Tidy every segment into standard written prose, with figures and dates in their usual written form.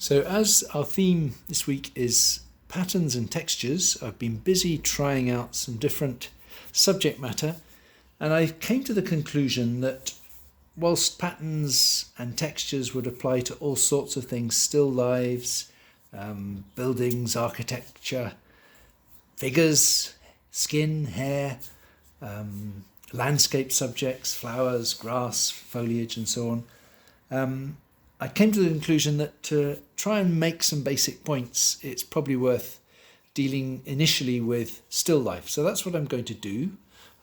So as our theme this week is patterns and textures, I've been busy trying out some different subject matter, and I came to the conclusion that whilst patterns and textures would apply to all sorts of things, still lives, buildings, architecture, figures, skin, hair, landscape subjects, flowers, grass, foliage and so on, I came to the conclusion that to try and make some basic points, it's probably worth dealing initially with still life. So that's what I'm going to do.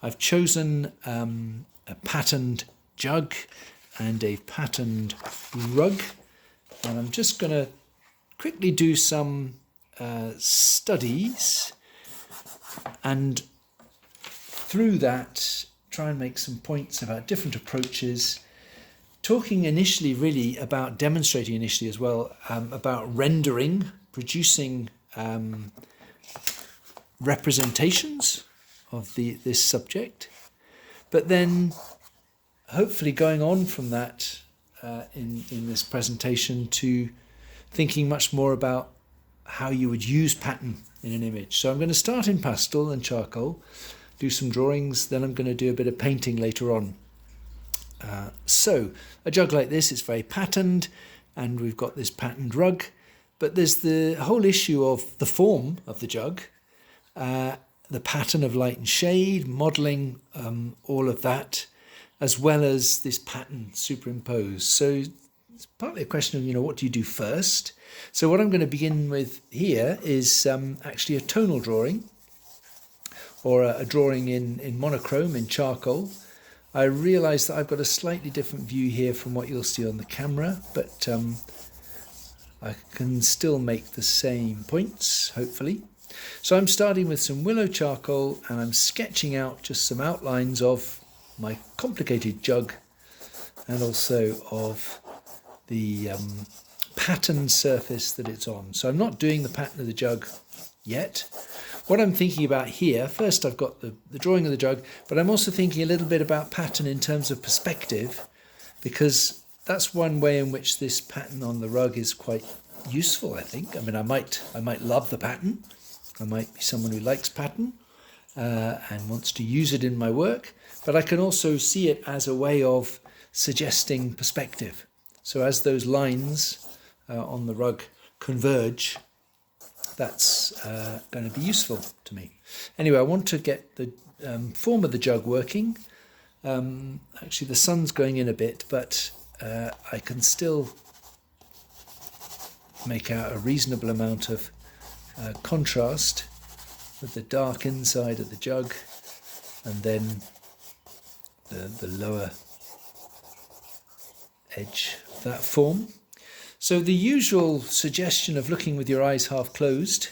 I've chosen a patterned jug and a patterned rug, and I'm just going to quickly do some studies, and through that try and make some points about different approaches, talking initially really about demonstrating initially as well about rendering, producing representations of this subject, but then hopefully going on from that in this presentation to thinking much more about how you would use pattern in an image. So I'm going to start in pastel and charcoal, do some drawings, then I'm going to do a bit of painting later on. So a jug like this is very patterned, and we've got this patterned rug, but there's the whole issue of the form of the jug, the pattern of light and shade, modelling all of that, as well as this pattern superimposed. So it's partly a question of, what do you do first? So what I'm going to begin with here is actually a tonal drawing, or a drawing in monochrome, in charcoal. I realise that I've got a slightly different view here from what you'll see on the camera, but I can still make the same points, hopefully. So I'm starting with some willow charcoal, and I'm sketching out just some outlines of my complicated jug and also of the pattern surface that it's on. So I'm not doing the pattern of the jug yet. What I'm thinking about here, first I've got the drawing of the jug, but I'm also thinking a little bit about pattern in terms of perspective, because that's one way in which this pattern on the rug is quite useful, I think. I mean, I might love the pattern. I might be someone who likes pattern and wants to use it in my work, but I can also see it as a way of suggesting perspective. So as those lines on the rug converge, that's going to be useful to me. Anyway, I want to get the form of the jug working. Actually, the sun's going in a bit, but I can still make out a reasonable amount of contrast with the dark inside of the jug and then the lower edge of that form. So the usual suggestion of looking with your eyes half closed,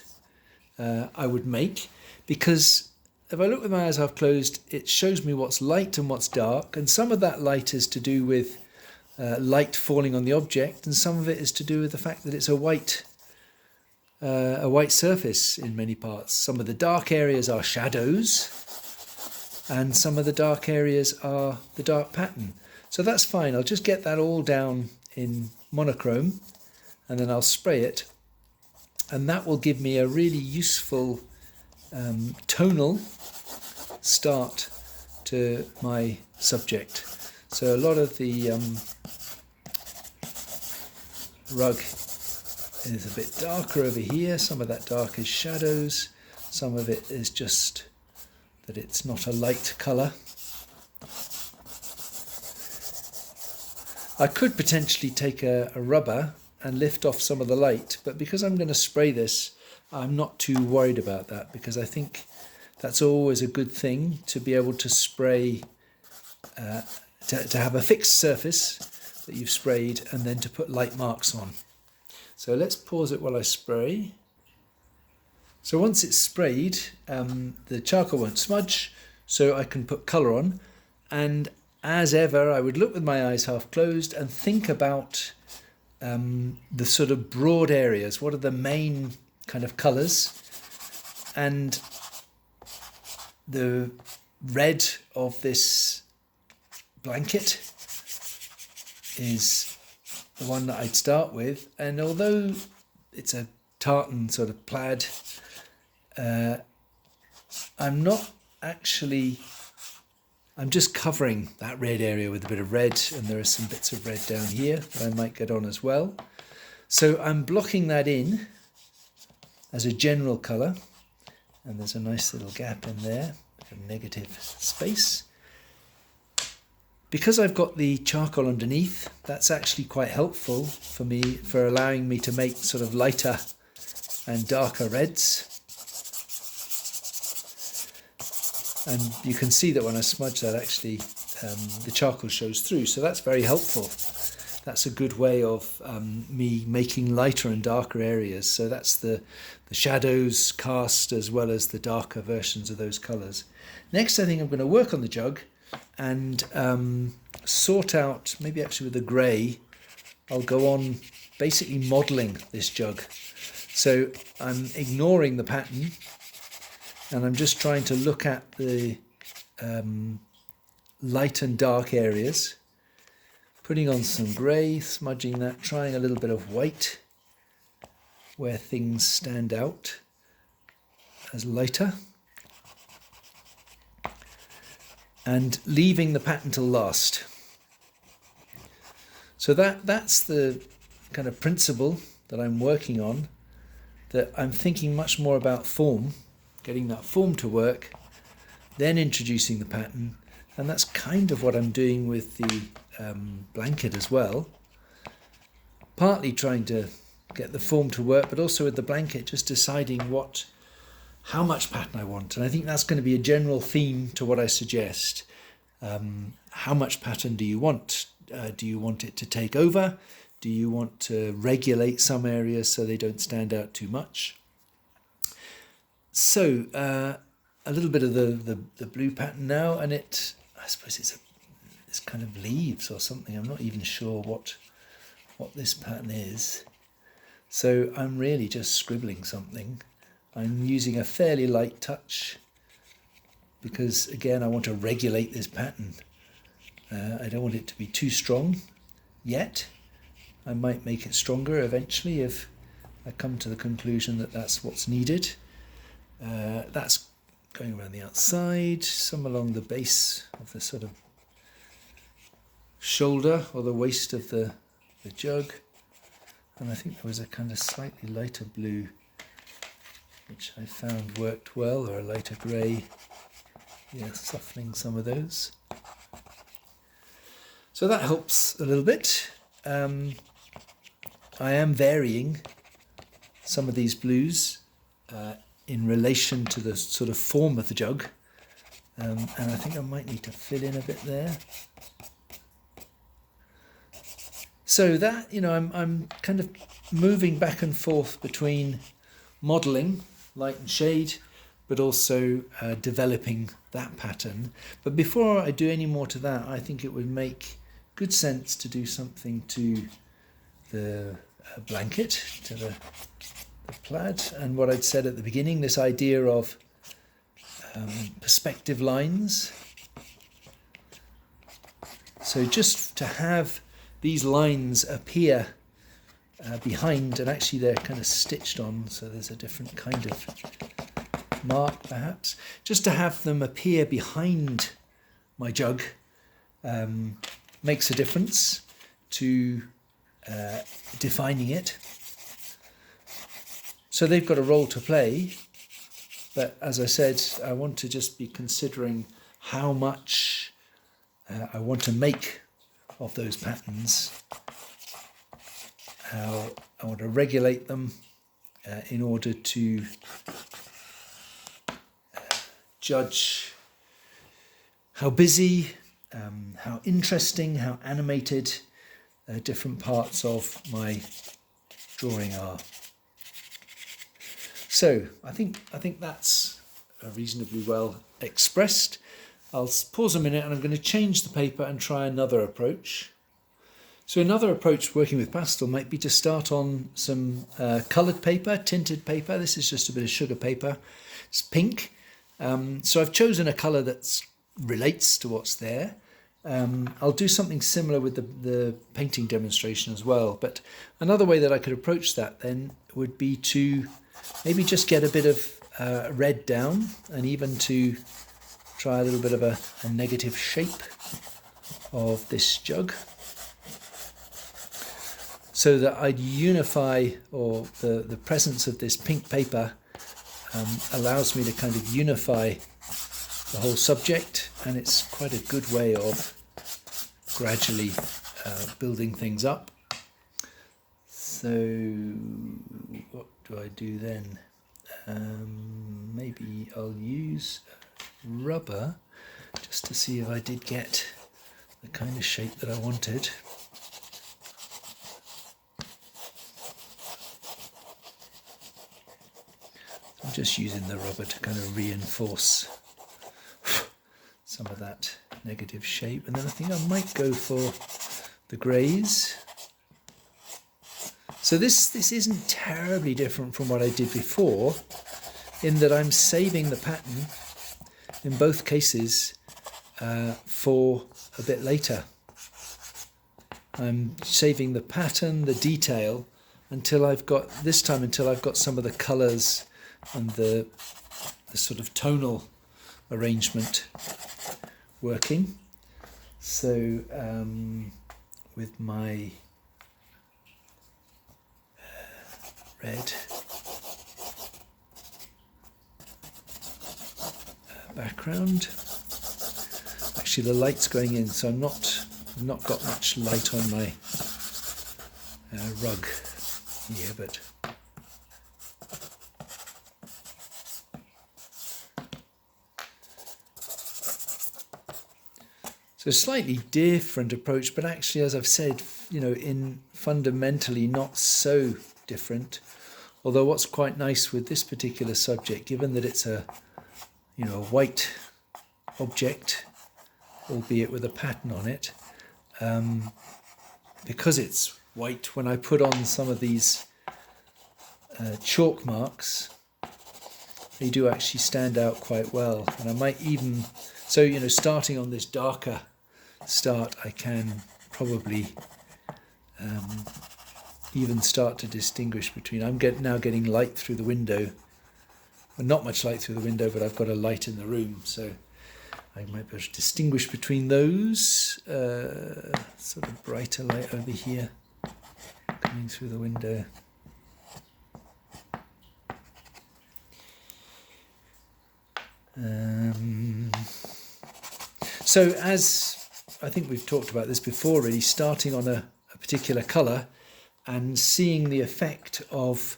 I would make, because if I look with my eyes half closed, it shows me what's light and what's dark, and some of that light is to do with light falling on the object, and some of it is to do with the fact that it's a white surface in many parts. Some of the dark areas are shadows, and some of the dark areas are the dark pattern. So that's fine. I'll just get that all down in monochrome, and then I'll spray it, and that will give me a really useful tonal start to my subject. So a lot of the rug is a bit darker over here. Some of that dark is shadows, some of it is just that it's not a light colour. I could potentially take a rubber and lift off some of the light, but because I'm going to spray this, I'm not too worried about that, because I think that's always a good thing to be able to spray, to have a fixed surface that you've sprayed and then to put light marks on. So let's pause it while I spray. So once it's sprayed, the charcoal won't smudge, so I can put colour on, and as ever, I would look with my eyes half closed and think about the sort of broad areas. What are the main kind of colours? And the red of this blanket is the one that I'd start with, and although it's a tartan sort of plaid, I'm not actually, I'm just covering that red area with a bit of red, and there are some bits of red down here that I might get on as well. So I'm blocking that in as a general colour, and there's a nice little gap in there, a negative space. Because I've got the charcoal underneath, that's actually quite helpful for me, for allowing me to make sort of lighter and darker reds. And you can see that when I smudge that, actually the charcoal shows through, so that's very helpful. That's a good way of me making lighter and darker areas. So that's the shadows cast as well as the darker versions of those colours. Next, I think I'm going to work on the jug and sort out, maybe actually with the grey, I'll go on basically modelling this jug. So I'm ignoring the pattern and I'm just trying to look at the light and dark areas, putting on some grey, smudging that, trying a little bit of white where things stand out as lighter, and leaving the pattern till last. So that's the kind of principle that I'm working on, that I'm thinking much more about form, getting that form to work, then introducing the pattern, and that's kind of what I'm doing with the blanket as well. Partly trying to get the form to work, but also with the blanket just deciding how much pattern I want. And I think that's going to be a general theme to what I suggest. How much pattern do you want? Do you want it to take over? Do you want to regulate some areas so they don't stand out too much? So a little bit of the blue pattern now, and I suppose it's kind of leaves or something. I'm not even sure what this pattern is. So I'm really just scribbling something. I'm using a fairly light touch because, again, I want to regulate this pattern. I don't want it to be too strong yet. I might make it stronger eventually if I come to the conclusion that that's what's needed. That's going around the outside, some along the base of the sort of shoulder or the waist of the jug. And I think there was a kind of slightly lighter blue which I found worked well, or a lighter grey, yeah, softening some of those. So that helps a little bit. I am varying some of these blues in relation to the sort of form of the jug, and I think I might need to fill in a bit there. So that, I'm kind of moving back and forth between modelling, light and shade, but also developing that pattern. But before I do any more to that, I think it would make good sense to do something to the blanket, to the plaid, and what I'd said at the beginning, this idea of perspective lines. So just to have these lines appear behind, and actually they're kind of stitched on, so there's a different kind of mark perhaps. Just to have them appear behind my jug makes a difference to defining it. So they've got a role to play, but as I said, I want to just be considering how much I want to make of those patterns, how I want to regulate them in order to judge how busy, how interesting, how animated different parts of my drawing are. So I think that's reasonably well expressed. I'll pause a minute and I'm going to change the paper and try another approach. So another approach working with pastel might be to start on some coloured paper, tinted paper. This is just a bit of sugar paper. It's pink. So I've chosen a colour that relates to what's there. I'll do something similar with the painting demonstration as well. But another way that I could approach that then would be to maybe just get a bit of red down, and even to try a little bit of a negative shape of this jug, so that I'd unify, or the presence of this pink paper allows me to kind of unify the whole subject, and it's quite a good way of gradually building things up. So what do I do then? Maybe I'll use rubber just to see if I did get the kind of shape that I wanted. I'm just using the rubber to kind of reinforce some of that negative shape, and then I think I might go for the greys. So this isn't terribly different from what I did before, in that I'm saving the pattern in both cases for a bit later. I'm saving the pattern, the detail, until I've got some of the colours and the sort of tonal arrangement working. So with my red background, actually the light's going in, so I've not got much light on my rug here, but so slightly different approach, but actually, as I've said, in fundamentally not so different. Although what's quite nice with this particular subject, given that it's a white object, albeit with a pattern on it, because it's white, when I put on some of these chalk marks, they do actually stand out quite well. And I might even, starting on this darker start, I can probably even start to distinguish between, I'm now getting light through the window, well, not much light through the window, but I've got a light in the room, so I might be able to distinguish between those. Sort of brighter light over here coming through the window. So as I think we've talked about this before, really, starting on a particular colour and seeing the effect of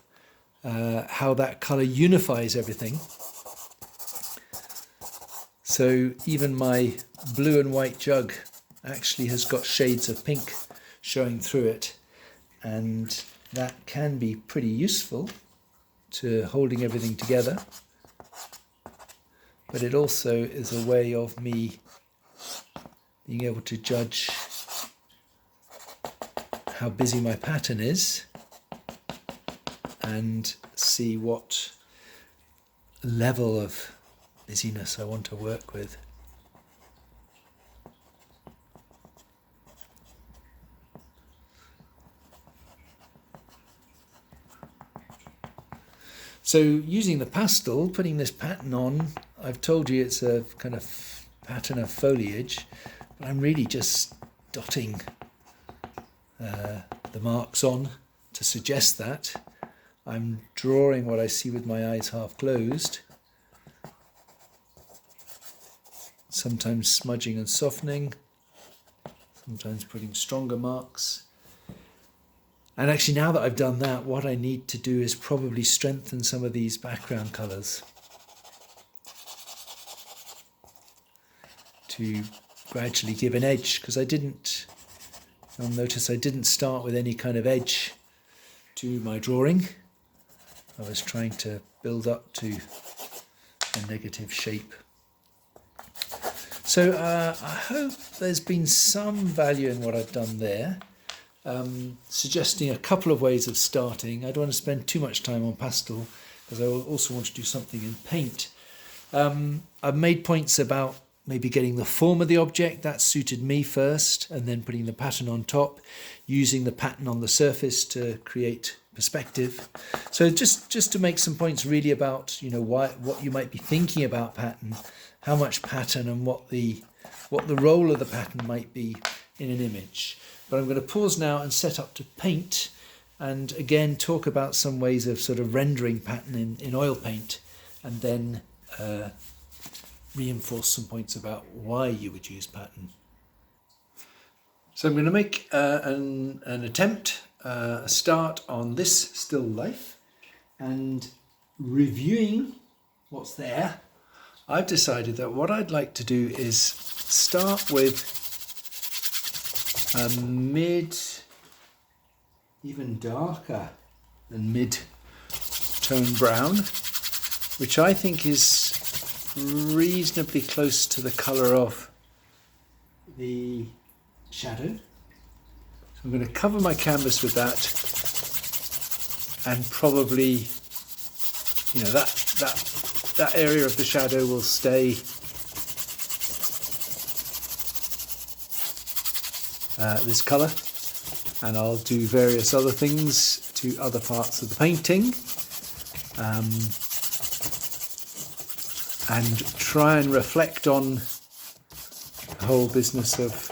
how that colour unifies everything. So even my blue and white jug actually has got shades of pink showing through it, and that can be pretty useful to holding everything together. But it also is a way of me being able to judge how busy my pattern is and see what level of busyness I want to work with. So using the pastel, putting this pattern on, I've told you it's a kind of pattern of foliage, but I'm really just dotting the marks on to suggest that. I'm drawing what I see with my eyes half closed, sometimes smudging and softening, sometimes putting stronger marks. And actually, now that I've done that, what I need to do is probably strengthen some of these background colours to gradually give an edge, because you'll notice I didn't start with any kind of edge to my drawing. I was trying to build up to a negative shape. So I hope there's been some value in what I've done there. Suggesting a couple of ways of starting. I don't want to spend too much time on pastel, because I also want to do something in paint. I've made points about maybe getting the form of the object, that suited me first, and then putting the pattern on top, using the pattern on the surface to create perspective. So just to make some points really about, what you might be thinking about pattern, how much pattern, and what the role of the pattern might be in an image. But I'm going to pause now and set up to paint, and again talk about some ways of sort of rendering pattern in oil paint, and then reinforce some points about why you would use pattern. So I'm going to make an attempt, a start on this still life, and reviewing what's there. I've decided that what I'd like to do is start with a even darker than mid-tone brown, which I think is reasonably close to the colour of the shadow. So I'm going to cover my canvas with that, and probably, that area of the shadow will stay this colour, and I'll do various other things to other parts of the painting, and try and reflect on the whole business of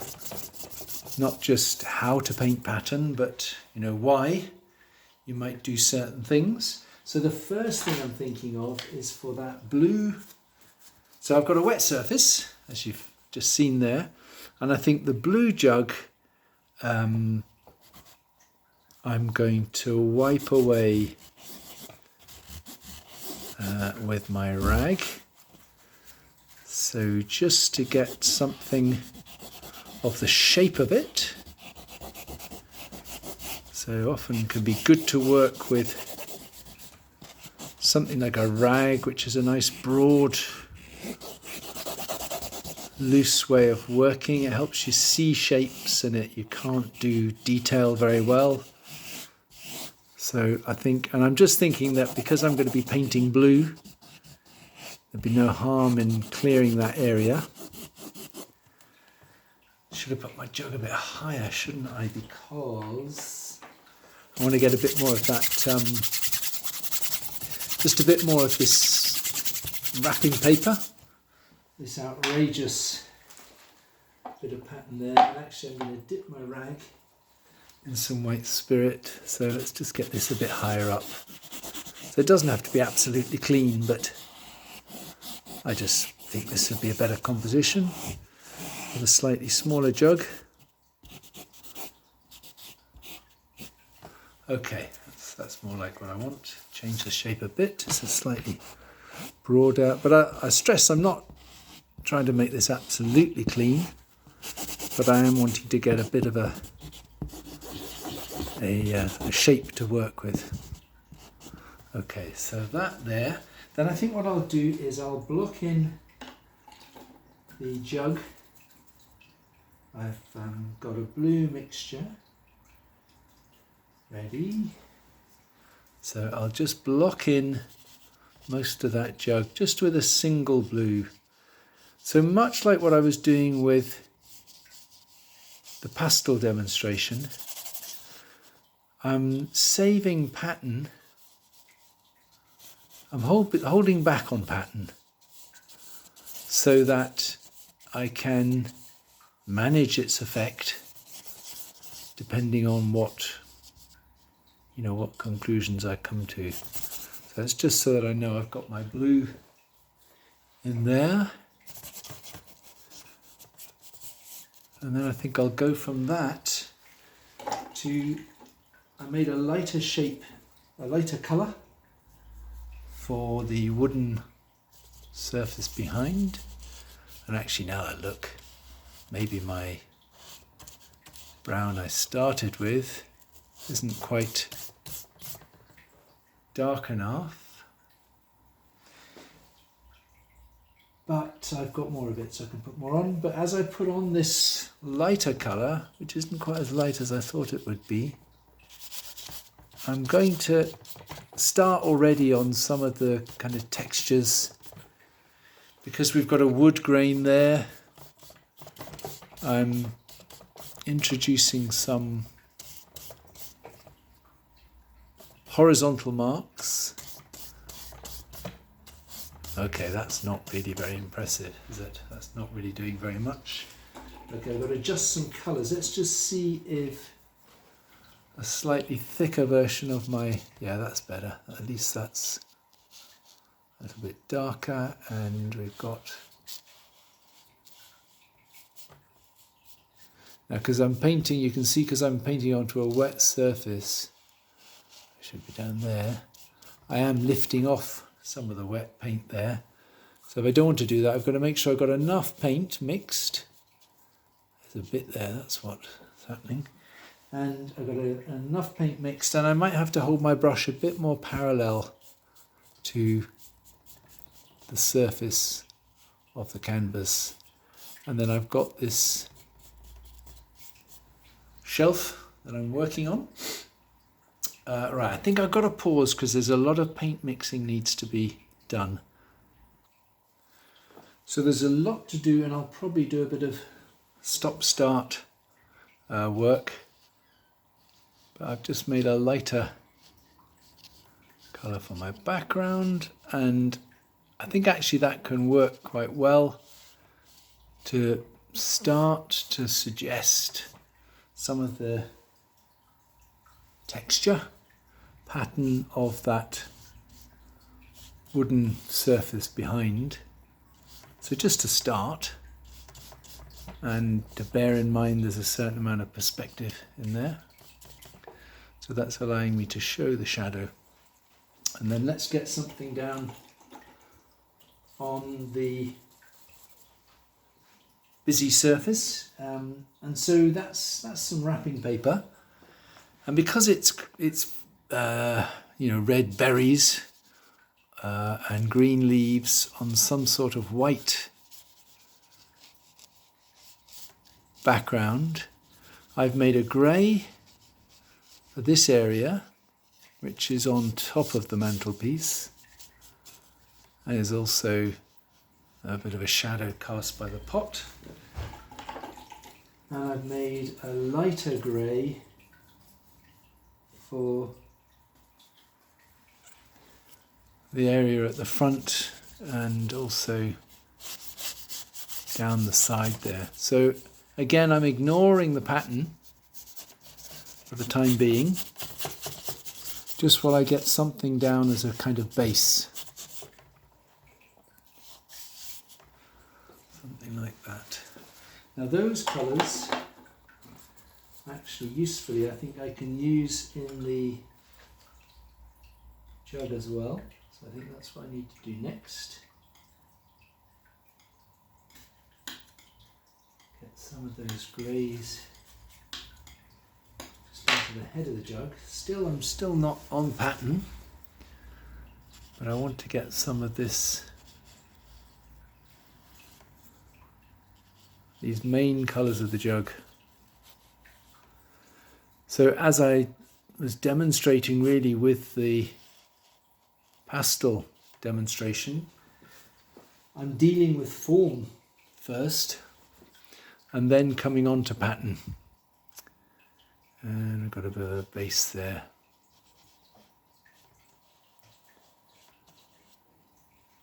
not just how to paint pattern, but why you might do certain things. So the first thing I'm thinking of is for that blue. So I've got a wet surface, as you've just seen there, and I think the blue jug, I'm going to wipe away with my rag. So just to get something of the shape of it. So often can be good to work with something like a rag, which is a nice broad, loose way of working. It helps you see shapes in it. You can't do detail very well. So I think, and I'm just thinking that because I'm going to be painting blue, there'd be no harm in clearing that area. Should have put my jug a bit higher, shouldn't I? Because I want to get a bit more of that, just a bit more of this wrapping paper. This outrageous bit of pattern there. And actually I'm going to dip my rag in some white spirit. So let's just get this a bit higher up. So it doesn't have to be absolutely clean, but I just think this would be a better composition with a slightly smaller jug. Okay, that's more like what I want. Change the shape a bit. It's a slightly broader, but I stress I'm not trying to make this absolutely clean, but I am wanting to get a bit of a shape to work with. Okay, so that there. Then I think what I'll do is I'll block in the jug. I've got a blue mixture ready. So I'll just block in most of that jug just with a single blue. So much like what I was doing with the pastel demonstration, I'm saving pattern. I'm holding back on pattern so that I can manage its effect depending on what conclusions I come to. So it's just so that I know I've got my blue in there. And then I think I'll go from that to, I made a lighter shape, a lighter colour for the wooden surface behind. And actually now I look, maybe my brown I started with isn't quite dark enough, but I've got more of it so I can put more on. But as I put on this lighter colour, which isn't quite as light as I thought it would be, I'm going to start already on some of the kind of textures, because we've got a wood grain there, I'm introducing some horizontal marks. Okay, that's not really very impressive, is it? That's not really doing very much. Okay, I've got to adjust some colours. Let's just see if a slightly thicker version of my... Yeah, that's better. At least that's a little bit darker, and we've got... Now, because I'm painting, you can see because I'm painting onto a wet surface, it should be down there, I am lifting off some of the wet paint there. So if I don't want to do that, I've got to make sure I've got enough paint mixed. There's a bit there, that's what's happening. And I've got enough paint mixed, and I might have to hold my brush a bit more parallel to the surface of the canvas. And then I've got this shelf that I'm working on. Right, I think I've got to pause because there's a lot of paint mixing needs to be done. So there's a lot to do, and I'll probably do a bit of stop-start work. But I've just made a lighter colour for my background, and I think actually that can work quite well to start to suggest some of the texture pattern of that wooden surface behind. So just to start, and to bear in mind there's a certain amount of perspective in there. So that's allowing me to show the shadow. And then let's get something down on the busy surface. And so that's some wrapping paper. And because it's red berries and green leaves on some sort of white background, I've made a grey for this area, which is on top of the mantelpiece, and is also a bit of a shadow cast by the pot. And I've made a lighter grey for the area at the front and also down the side there. So again, I'm ignoring the pattern for the time being, just while I get something down as a kind of base. Something like that. Now those colours, actually usefully, I think I can use in the jug as well. So I think that's what I need to do next. Get some of those greys just into the head of the jug. I'm still not on pattern, but I want to get some of these main colours of the jug. So as I was demonstrating really with the pastel demonstration, I'm dealing with form first and then coming on to pattern. And I've got a bit of a base there.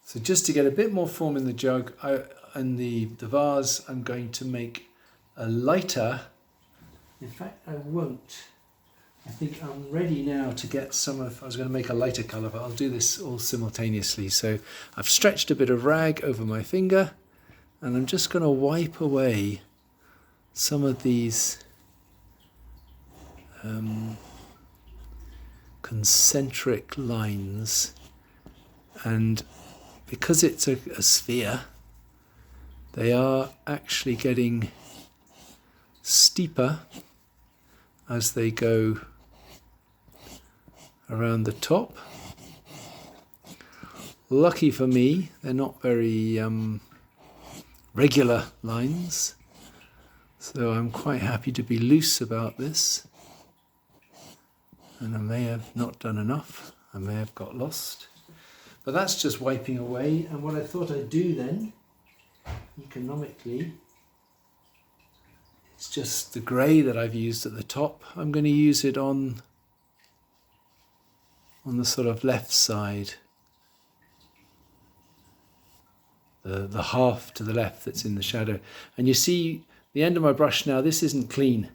So just to get a bit more form in the jug, in the vase, I'm going to make a lighter. In fact, I won't. I think I'm ready now to get some of... I was going to make a lighter colour, but I'll do this all simultaneously. So I've stretched a bit of rag over my finger, and I'm just going to wipe away some of these concentric lines. And because it's a sphere, they are actually getting steeper as they go around the top. Lucky for me, they're not very regular lines, so I'm quite happy to be loose about this. And I may have not done enough, I may have got lost. But that's just wiping away. And what I thought I'd do then, economically, it's just the grey that I've used at the top. I'm going to use it on the sort of left side. The half to the left that's in the shadow. And you see the end of my brush now, this isn't clean.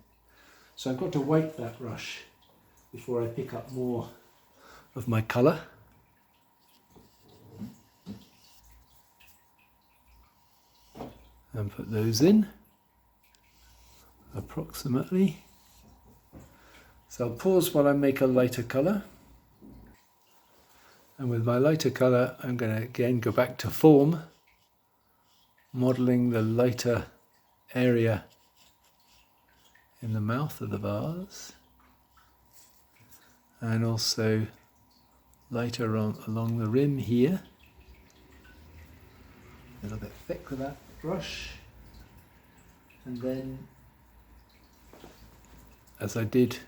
So I've got to wipe that brush before I pick up more of my colour. And put those in, approximately. So I'll pause while I make a lighter colour. And with my lighter colour, I'm going to again go back to form, modelling the lighter area in the mouth of the vase, and also lighter along the rim here. A little bit thick with that brush, and then, as I did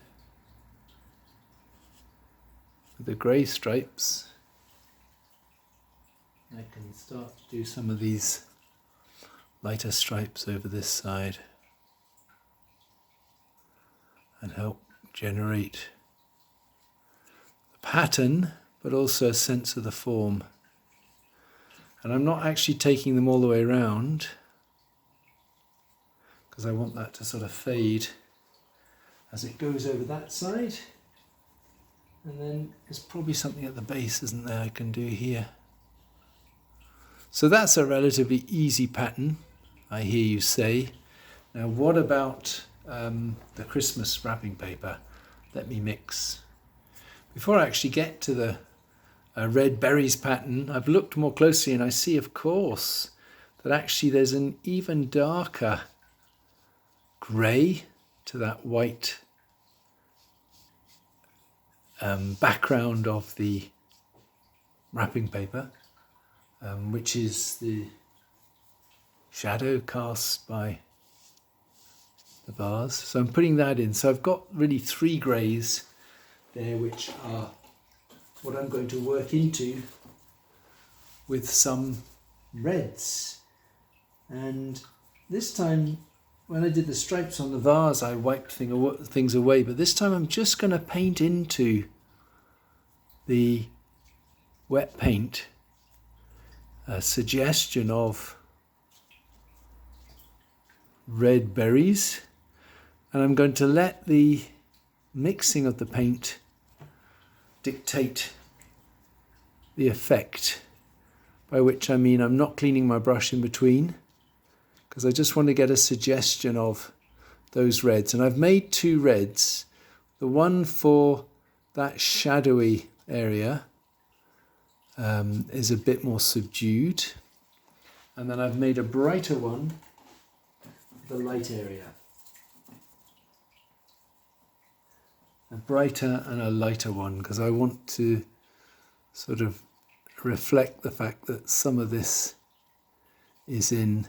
with the grey stripes, I can start to do some of these lighter stripes over this side and help generate the pattern, but also a sense of the form. And I'm not actually taking them all the way around because I want that to sort of fade as it goes over that side. And then there's probably something at the base, isn't there, I can do here. So that's a relatively easy pattern, I hear you say. Now what about the Christmas wrapping paper? Let me mix. Before I actually get to the red berries pattern, I've looked more closely and I see, of course, that actually there's an even darker grey to that white background of the wrapping paper, which is the shadow cast by the vase. So I'm putting that in. So I've got really 3 greys there, which are what I'm going to work into with some reds. And this time, when I did the stripes on the vase, I wiped things away, but this time I'm just going to paint into the wet paint a suggestion of red berries, and I'm going to let the mixing of the paint dictate the effect, by which I mean I'm not cleaning my brush in between because I just want to get a suggestion of those reds. And I've made 2 reds. The one for that shadowy area is a bit more subdued, and then I've made a brighter one for the light area. A brighter and a lighter one, because I want to sort of reflect the fact that some of this is in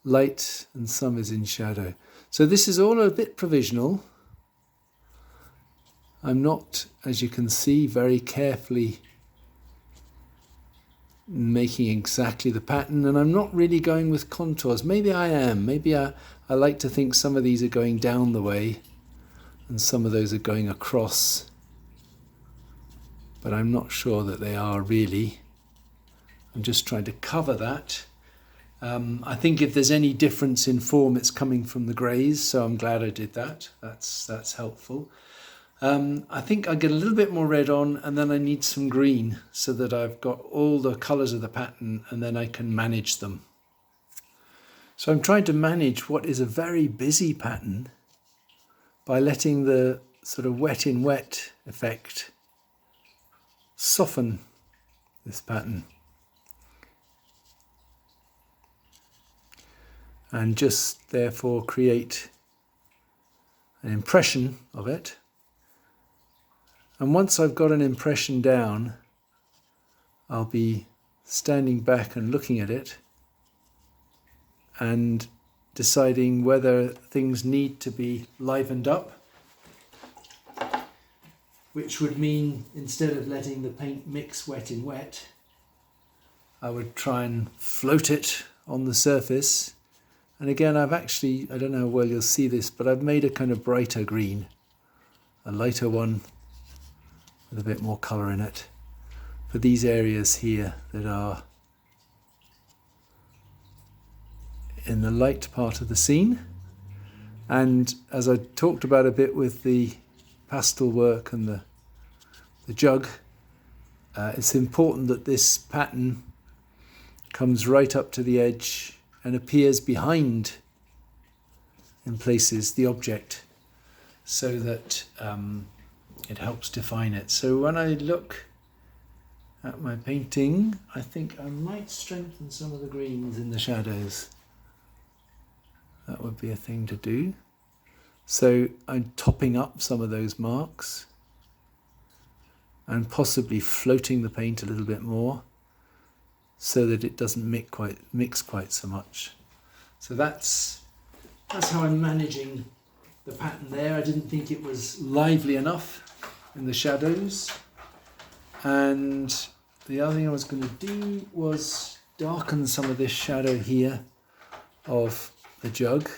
light and some is in shadow. So this is all a bit provisional. I'm not, as you can see, very carefully making exactly the pattern, and I'm not really going with contours. Maybe I am. Maybe I like to think some of these are going down the way and some of those are going across, but I'm not sure that they are really. I'm just trying to cover that. I think if there's any difference in form, it's coming from the greys, so I'm glad I did that. That's helpful. I think I get a little bit more red on, and then I need some green so that I've got all the colours of the pattern, and then I can manage them. So I'm trying to manage what is a very busy pattern by letting the sort of wet in wet effect soften this pattern. And just therefore create an impression of it. And once I've got an impression down, I'll be standing back and looking at it and deciding whether things need to be livened up which would mean instead of letting the paint mix wet in wet, I would try and float it on the surface. And again, I've actually, I don't know how well you'll see this, but I've made a kind of brighter green, a lighter one with a bit more colour in it for these areas here that are in the light part of the scene. And as I talked about a bit with the pastel work and the jug, it's important that this pattern comes right up to the edge and appears behind, in places, the object, so that it helps define it. So when I look at my painting, I think I might strengthen some of the greens in the shadows. That would be a thing to do. So I'm topping up some of those marks and possibly floating the paint a little bit more so that it doesn't mix quite so much. So that's how I'm managing the pattern there. I didn't think it was lively enough in the shadows. And the other thing I was going to do was darken some of this shadow here of the jug,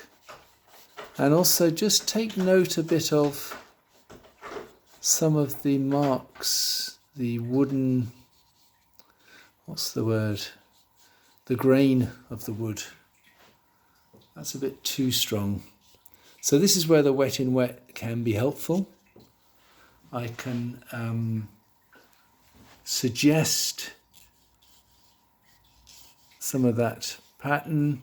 and also just take note a bit of some of the marks, the wooden, what's the word, the grain of the wood. That's a bit too strong. So this is where the wet in wet can be helpful. I can suggest some of that pattern.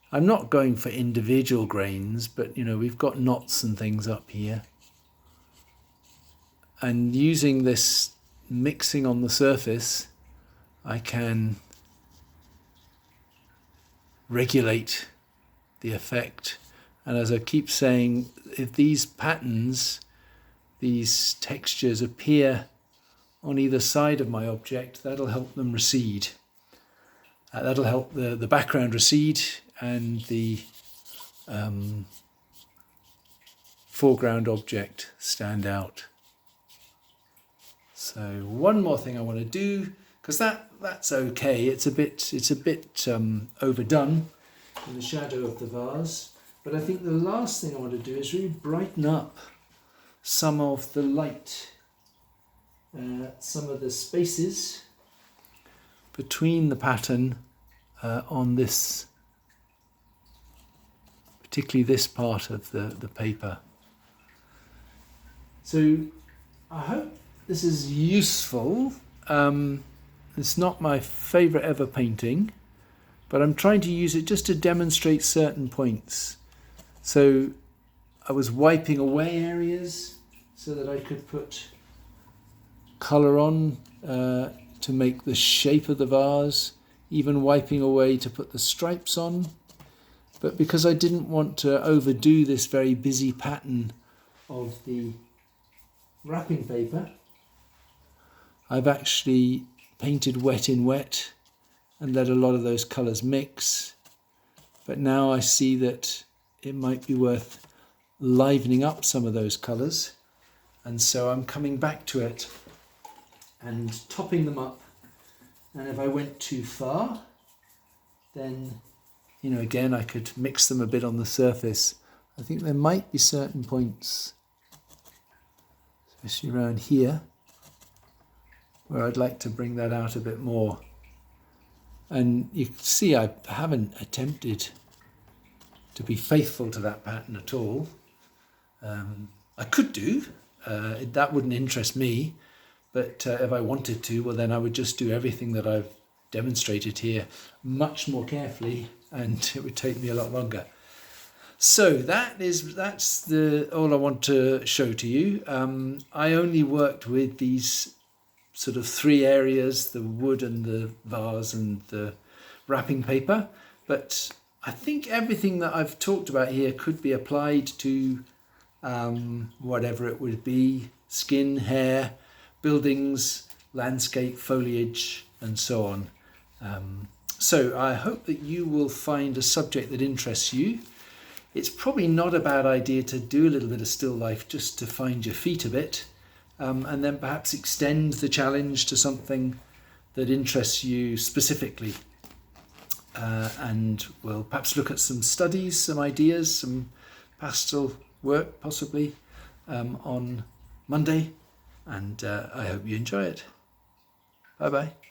I'm not going for individual grains, but we've got knots and things up here. And using this mixing on the surface, I can regulate the effect. And as I keep saying, if these patterns, these textures appear on either side of my object, that'll help them recede. That'll help the background recede and the foreground object stand out. So one more thing I want to do, because that's okay. It's a bit overdone in the shadow of the vase. But I think the last thing I want to do is really brighten up some of the light, some of the spaces between the pattern on this, particularly this part of the paper. So I hope this is useful. It's not my favourite ever painting, but I'm trying to use it just to demonstrate certain points. So I was wiping away areas so that I could put colour on to make the shape of the vase, even wiping away to put the stripes on. But because I didn't want to overdo this very busy pattern of the wrapping paper, I've actually painted wet in wet and let a lot of those colours mix. But now I see that it might be worth livening up some of those colours, and so I'm coming back to it and topping them up. And if I went too far, then again I could mix them a bit on the surface. I think there might be certain points, especially around here, where I'd like to bring that out a bit more. And you can see I haven't attempted to be faithful to that pattern at all. I could do, that wouldn't interest me, but if I wanted to, well then I would just do everything that I've demonstrated here much more carefully, and it would take me a lot longer. So that's all I want to show to you. I only worked with these sort of three areas, the wood and the vase and the wrapping paper, but I think everything that I've talked about here could be applied to whatever it would be: skin, hair, buildings, landscape, foliage, and so on. So I hope that you will find a subject that interests you. It's probably not a bad idea to do a little bit of still life just to find your feet a bit, and then perhaps extend the challenge to something that interests you specifically. And we'll perhaps look at some studies, some ideas, some pastoral work possibly on Monday. And I hope you enjoy it. Bye-bye.